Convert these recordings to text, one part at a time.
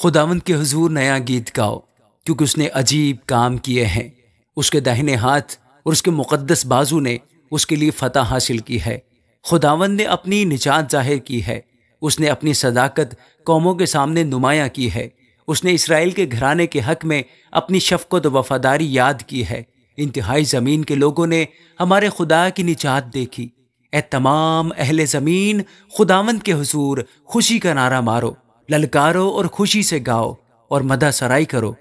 خداوند کے حضور نیا گیت گاؤ، کیونکہ اس نے عجیب کام کیے ہیں۔ اس کے داہنے ہاتھ اور اس کے مقدس بازو نے اس کے لیے فتح حاصل کی ہے۔ خداوند نے اپنی نجات ظاہر کی ہے۔ اس نے اپنی صداقت قوموں کے سامنے نمایاں کی ہے۔ اس نے اسرائیل کے گھرانے کے حق میں اپنی شفقت و وفاداری یاد کی ہے۔ انتہائی زمین کے لوگوں نے ہمارے خدا کی نجات دیکھی۔ اے تمام اہل زمین، خداوند کے حضور خوشی کا نعرہ مارو، للکارو اور خوشی سے گاؤ اور مدح سرائی کرو۔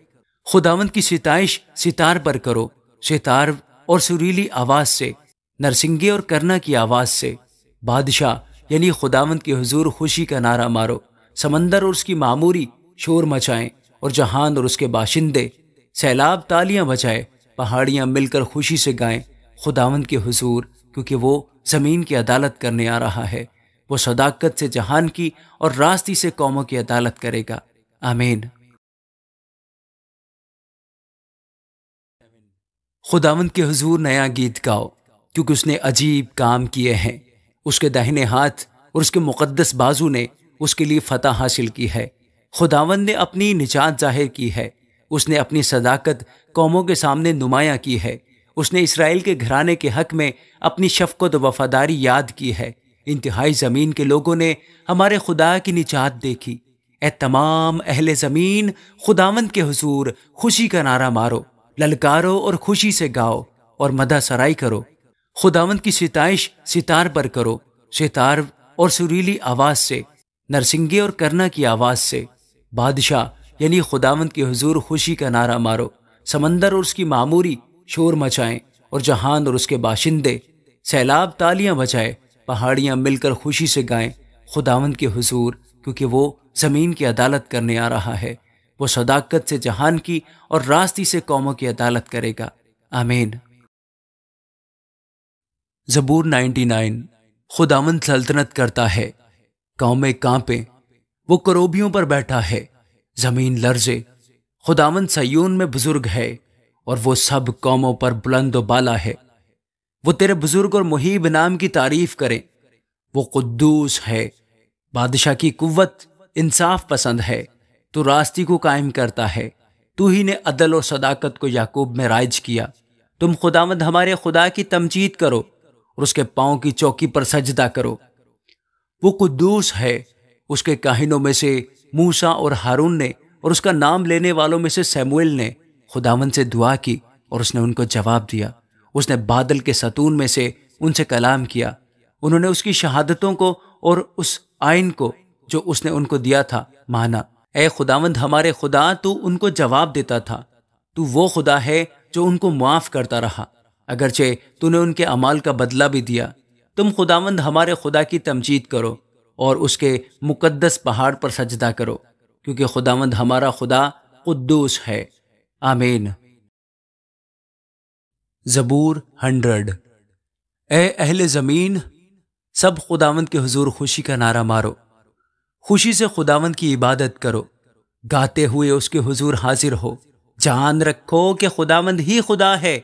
خداوند کی ستائش ستار پر کرو، ستار اور سریلی آواز سے، نرسنگے اور کرنا کی آواز سے۔ بادشاہ یعنی خداوند کے حضور خوشی کا نعرہ مارو، سمندر اور اس کی معموری شور مچائیں اور جہان اور اس کے باشندے۔ سیلاب تالیاں بجائے، پہاڑیاں مل کر خوشی سے گائیں خداوند کے حضور، کیونکہ وہ زمین کی عدالت کرنے آ رہا ہے۔ وہ صداقت سے جہان کی اور راستی سے قوموں کی عدالت کرے گا۔ آمین۔ خداوند کے حضور نیا گیت گاؤ، کیونکہ اس نے عجیب کام کیے ہیں۔ اس کے داہنے ہاتھ اور اس کے مقدس بازو نے اس کے لیے فتح حاصل کی ہے۔ خداوند نے اپنی نجات ظاہر کی ہے۔ اس نے اپنی صداقت قوموں کے سامنے نمایاں کی ہے۔ اس نے اسرائیل کے گھرانے کے حق میں اپنی شفقت و وفاداری یاد کی ہے۔ انتہائی زمین کے لوگوں نے ہمارے خدا کی نجات دیکھی۔ اے تمام اہل زمین، خداوند کے حضور خوشی کا نعرہ مارو، للکارو اور خوشی سے گاؤ اور مدح سرائی کرو۔ خداوند کی ستائش ستار پر کرو، ستار اور سریلی آواز سے، نرسنگے اور کرنا کی آواز سے۔ بادشاہ یعنی خداوند کے حضور خوشی کا نعرہ مارو، سمندر اور اس کی معموری شور مچائیں اور جہان اور اس کے باشندے۔ سیلاب تالیاں بجائے، پہاڑیاں مل کر خوشی سے گائیں خداوند کے حضور، کیونکہ وہ زمین کی عدالت کرنے آ رہا ہے۔ وہ صداقت سے جہان کی اور راستی سے قوموں کی عدالت کرے گا۔ آمین۔ زبور 99۔ خداوند سلطنت کرتا ہے، قومیں کانپیں، وہ کروبیوں پر بیٹھا ہے، زمین لرزے۔ خداوند سیون میں بزرگ ہے اور وہ سب قوموں پر بلند و بالا ہے۔ وہ تیرے بزرگ اور محیب نام کی تعریف کریں۔ وہ قدوس ہے، بادشاہ کی قوت انصاف پسند ہے، تو راستی کو قائم کرتا ہے۔ تو ہی نے عدل اور صداقت کو یعقوب میں رائج کیا۔ تم خداوند ہمارے خدا کی تمجید کرو اور اس کے پاؤں کی چوکی پر سجدہ کرو۔ وہ قدوس ہے، اس کے کاہنوں میں سے موسیٰ اور ہارون نے اور اس کا نام لینے والوں میں سے سیموئیل نے خداوند سے دعا کی اور اس نے ان کو جواب دیا۔ اس نے بادل کے ستون میں سے ان سے کلام کیا۔ انہوں نے اس کی شہادتوں کو اور اس آئین کو جو اس نے ان کو دیا تھا مانا۔ اے خداوند ہمارے خدا، تو ان کو جواب دیتا تھا۔ تو وہ خدا ہے جو ان کو معاف کرتا رہا، اگرچہ تو نے ان کے اعمال کا بدلہ بھی دیا۔ تم خداوند ہمارے خدا کی تمجید کرو اور اس کے مقدس پہاڑ پر سجدہ کرو، کیونکہ خداوند ہمارا خدا قدوس ہے۔ آمین۔ زبور 100۔ اے اہل زمین، سب خداوند کے حضور خوشی کا نعرہ مارو، خوشی سے خداوند کی عبادت کرو، گاتے ہوئے اس کے حضور حاضر ہو۔ جان رکھو کہ خداوند ہی خدا ہے،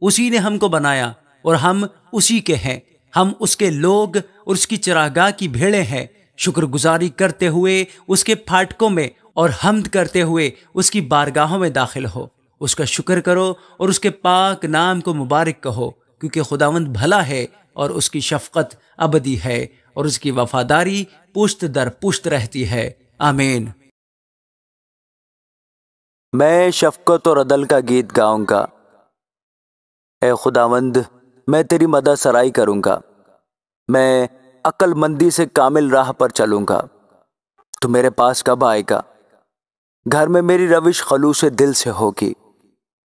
اسی نے ہم کو بنایا اور ہم اسی کے ہیں۔ ہم اس کے لوگ اور اس کی چراگاہ کی بھیڑیں ہیں۔ شکر گزاری کرتے ہوئے اس کے پھاٹکوں میں اور حمد کرتے ہوئے اس کی بارگاہوں میں داخل ہو۔ اس کا شکر کرو اور اس کے پاک نام کو مبارک کہو، کیونکہ خداوند بھلا ہے اور اس کی شفقت ابدی ہے اور اس کی وفاداری پشت در پشت رہتی ہے۔ آمین۔ میں شفقت اور عدل کا گیت گاؤں گا۔ اے خداوند، میں تیری مدح سرائی کروں گا۔ میں عقل مندی سے کامل راہ پر چلوں گا۔ تو میرے پاس کب آئے گا؟ گھر میں میری روش خلوص دل سے ہوگی۔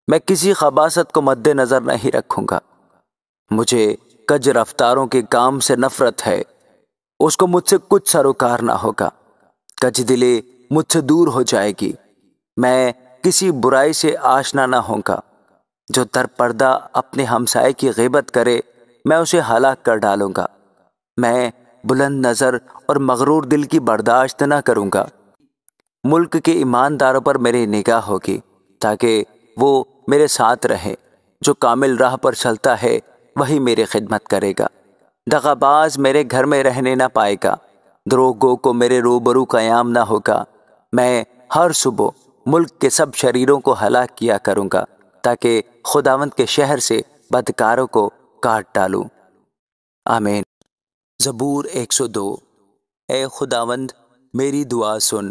میں کسی خباثت کو مد نظر نہیں رکھوں گا۔ مجھے کج رفتاروں کے کام سے نفرت ہے، اس کو مجھ سے کچھ سروکار نہ ہوگا۔ کج دلی مجھ سے دور ہو جائے گی۔ میں کسی برائی سے آشنا نہ ہوں گا۔ جو در پردہ اپنے ہمسائے کی غیبت کرے، میں اسے ہلاک کر ڈالوں گا۔ میں بلند نظر اور مغرور دل کی برداشت نہ کروں گا۔ ملک کے ایمانداروں پر میری نگاہ ہوگی، تاکہ وہ میرے ساتھ رہے۔ جو کامل راہ پر چلتا ہے وہی میری خدمت کرے گا۔ دغا باز میرے گھر میں رہنے نہ پائے گا۔ دروغ گو کو میرے روبرو قیام نہ ہوگا۔ میں ہر صبح ملک کے سب شریروں کو ہلاک کیا کروں گا تاکہ خداوند کے شہر سے بدکاروں کو کاٹ ڈالوں۔ آمین۔ زبور 102۔ اے خداوند میری دعا سن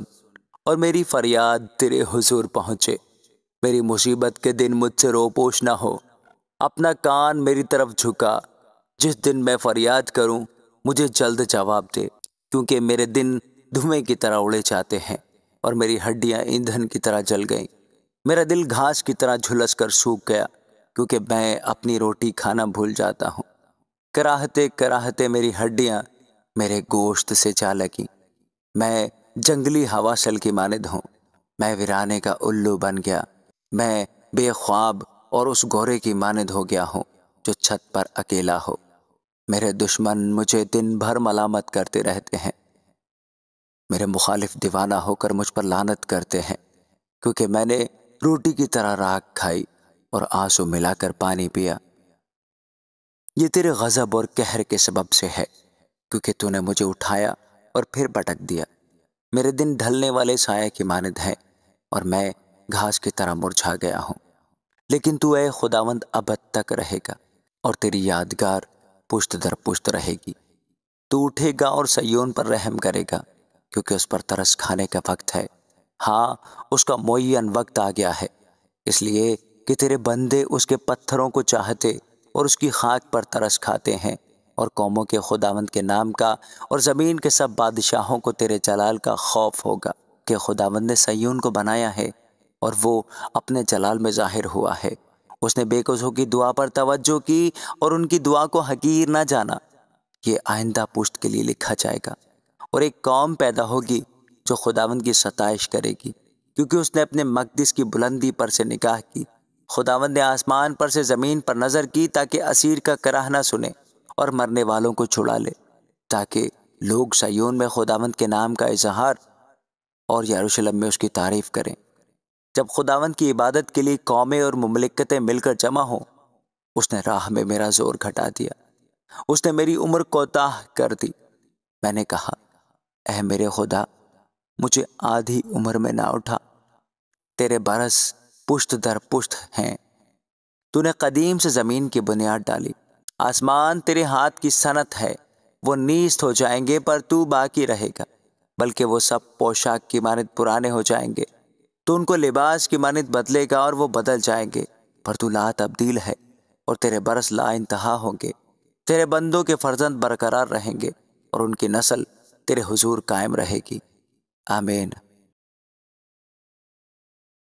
اور میری فریاد تیرے حضور پہنچے۔ میری مصیبت کے دن مجھ سے روپوش نہ ہو، اپنا کان میری طرف جھکا۔ جس دن میں فریاد کروں مجھے جلد جواب دے، کیونکہ میرے دن دھوئیں کی طرح اڑے جاتے ہیں اور میری ہڈیاں ایندھن کی طرح جل گئیں۔ میرا دل گھاس کی طرح جھلس کر سوکھ گیا، کیونکہ میں اپنی روٹی کھانا بھول جاتا ہوں۔ کراہتے کراہتے میری ہڈیاں میرے گوشت سے جا لگیں۔ میں جنگلی ہواسل کی مانند ہوں، میں ویرانے کا الو بن گیا۔ میں بے خواب اور اس گورے کی مانند ہو گیا ہوں جو چھت پر اکیلا ہو۔ میرے دشمن مجھے دن بھر ملامت کرتے رہتے ہیں، میرے مخالف دیوانہ ہو کر مجھ پر لعنت کرتے ہیں، کیونکہ میں نے روٹی کی طرح راکھ کھائی اور آنسو ملا کر پانی پیا۔ یہ تیرے غضب اور قہر کے سبب سے ہے، کیونکہ تو نے مجھے اٹھایا اور پھر پٹک دیا۔ میرے دن ڈھلنے والے سایہ کی مانند ہیں اور میں گھاس کی طرح مرجھا گیا ہوں۔ لیکن تو اے خداوند ابد تک رہے گا اور تیری یادگار پشت در پشت رہے گی۔ تو اٹھے گا اور سیون پر رحم کرے گا، کیونکہ اس پر ترس کھانے کا وقت ہے۔ ہاں، اس کا معین وقت آ گیا ہے، اس لیے کہ تیرے بندے اس کے پتھروں کو چاہتے اور اس کی خاک پر ترس کھاتے ہیں، اور قوموں کے خداوند کے نام کا اور زمین کے سب بادشاہوں کو تیرے جلال کا خوف ہوگا، کہ خداوند نے سیون کو بنایا ہے اور وہ اپنے جلال میں ظاہر ہوا ہے۔ اس نے بے کسوں کی دعا پر توجہ کی اور ان کی دعا کو حقیر نہ جانا۔ یہ آئندہ پشت کے لیے لکھا جائے گا، اور ایک قوم پیدا ہوگی جو خداوند کی ستائش کرے گی، کیونکہ اس نے اپنے مقدس کی بلندی پر سے نگاہ کی۔ خداوند نے آسمان پر سے زمین پر نظر کی تاکہ اسیر کا کراہ نہ سنے اور مرنے والوں کو چھڑا لے، تاکہ لوگ سیون میں خداوند کے نام کا اظہار اور یروشلم میں اس کی تعریف کریں۔ جب خداوند کی عبادت کے لیے قومیں اور مملکتیں مل کر جمع ہوں، اس نے راہ میں میرا زور گھٹا دیا، اس نے میری عمر کوتاہ کر دی۔ میں نے کہا، اے میرے خدا، مجھے آدھی عمر میں نہ اٹھا۔ تیرے برس پشت در پشت ہیں، تو نے قدیم سے زمین کی بنیاد ڈالی۔ آسمان تیرے ہاتھ کی صنعت ہے، وہ نیست ہو جائیں گے پر تو باقی رہے گا، بلکہ وہ سب پوشاک کی مانند پرانے ہو جائیں گے۔ تو ان کو لباس کی مانند بدلے گا اور وہ بدل جائیں گے، پر تو لا تبدیل ہے اور تیرے برس لا انتہا ہوں گے۔ تیرے بندوں کے فرزند برقرار رہیں گے اور ان کی نسل تیرے حضور قائم رہے گی۔ آمین۔